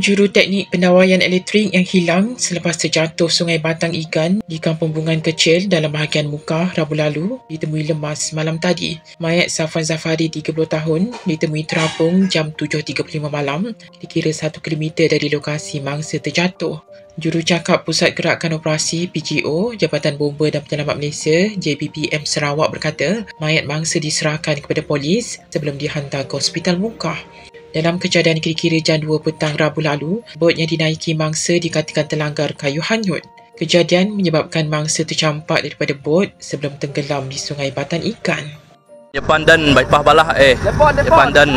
Juru teknik pendawaian elektrik yang hilang selepas terjatuh Sungai Batang Ikan di Kampung Bungan Kecil dalam bahagian Mukah Rabu lalu ditemui lemas malam tadi. Mayat Safwan Zafari 30 tahun ditemui terapung jam 7.35 malam dikira 1 km dari lokasi mangsa terjatuh. Jurucakap Pusat Gerakan Operasi PGO Jabatan Bomba dan Penyelamat Malaysia JBPM Sarawak berkata mayat mangsa diserahkan kepada polis sebelum dihantar ke Hospital Mukah. Dalam kejadian kira-kira jam 2 petang Rabu lalu, bot yang dinaiki mangsa dikatakan terlanggar kayu hanyut. Kejadian menyebabkan mangsa tercampak daripada bot sebelum tenggelam di Sungai Batang Ikan. Depan dan baik pah balah depan dan